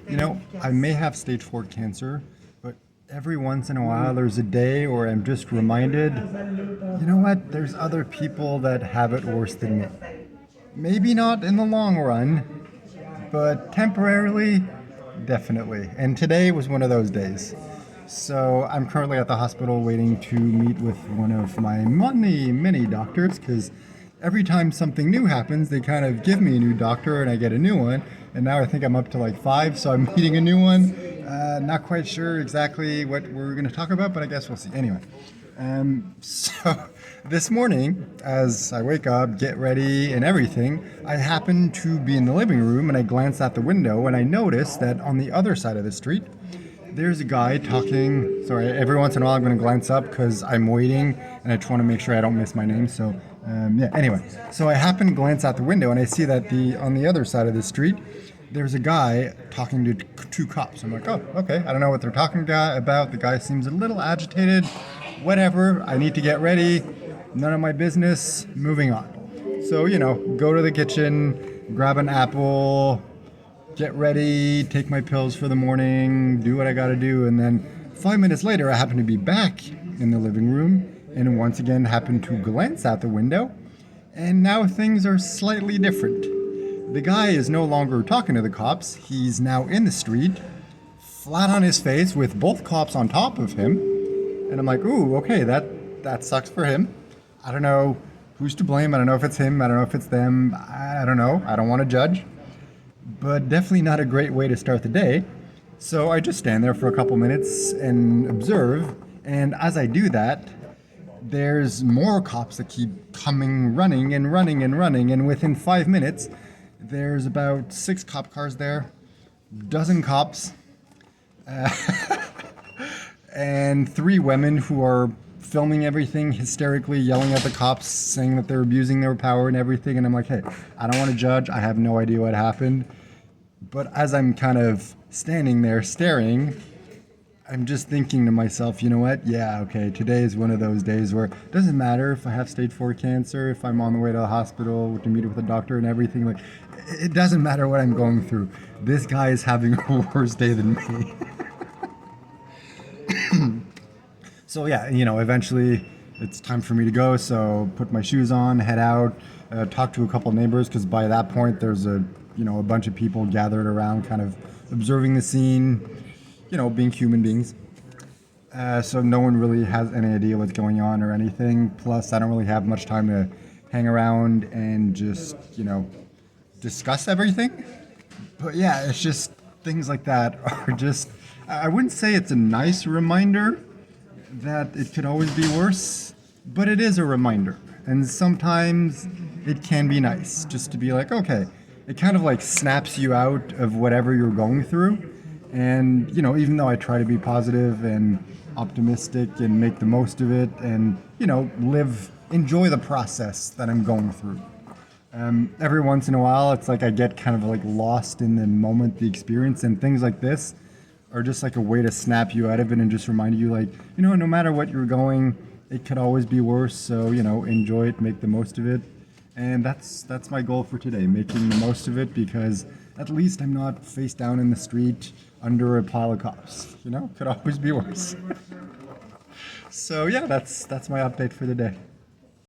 You know, I may have stage 4 cancer, but every once in a while there's a day where I'm just reminded, you know what, there's other people that have it worse than me. Maybe not in the long run, but temporarily, definitely. And today was one of those days. So I'm currently at the hospital waiting to meet with one of my many doctors because every time something new happens, they kind of give me a new doctor and I get a new one. And now I think I'm up to like 5, so I'm meeting a new one. Not quite sure exactly what we're going to talk about, but I guess we'll see. Anyway, so this morning, as I wake up, get ready, and everything, I happen to be in the living room and I glance out the window and I notice that on the other side of the street, there's a guy talking. Sorry, every once in a while I'm going to glance up because I'm waiting and I just want to make sure I don't miss my name. So, anyway. So I happen to glance out the window and I see that on the other side of the street, there's a guy talking to two cops. I'm like, oh, okay. I don't know what they're talking about. The guy seems a little agitated. Whatever. I need to get ready. None of my business. Moving on. So, go to the kitchen, grab an apple, get ready, take my pills for the morning, do what I gotta do, and then 5 minutes later I happen to be back in the living room and once again happen to glance out the window, and now things are slightly different. The guy is no longer talking to the cops, he's now in the street, flat on his face with both cops on top of him, and I'm like, ooh, okay, that sucks for him. I don't know who's to blame, I don't know if it's him, I don't know if it's them, I don't know, I don't want to judge. But definitely not a great way to start the day. So I just stand there for a couple minutes and observe. And as I do that, there's more cops that keep coming, running and running and running. And within 5 minutes, there's about 6 cop cars there, dozen cops, and 3 women who are filming everything, hysterically yelling at the cops, saying that they're abusing their power and everything. And I'm like, hey, I don't want to judge. I have no idea what happened. But as I'm kind of standing there staring, I'm just thinking to myself, you know what? Yeah, okay, today is one of those days where it doesn't matter if I have stage 4 cancer, if I'm on the way to the hospital to meet with a doctor and everything. Like, it doesn't matter what I'm going through. This guy is having a worse day than me. So yeah, eventually it's time for me to go. So put my shoes on, head out, talk to a couple neighbors because by that point there's a bunch of people gathered around, kind of observing the scene, being human beings. So no one really has any idea what's going on or anything. Plus, I don't really have much time to hang around and just discuss everything. But yeah, it's just things like that are just. I wouldn't say it's a nice reminder that it could always be worse, but it is a reminder. And sometimes it can be nice just to be like, okay, it kind of like snaps you out of whatever you're going through. And, even though I try to be positive and optimistic and make the most of it and, enjoy the process that I'm going through. Every once in a while, it's like I get kind of like lost in the moment, the experience, and things like this are just like a way to snap you out of it and just remind you like, no matter what you're going, it could always be worse. So, enjoy it, make the most of it. And that's my goal for today, making the most of it because at least I'm not face down in the street under a pile of cops. Could always be worse. So yeah, that's my update for the day.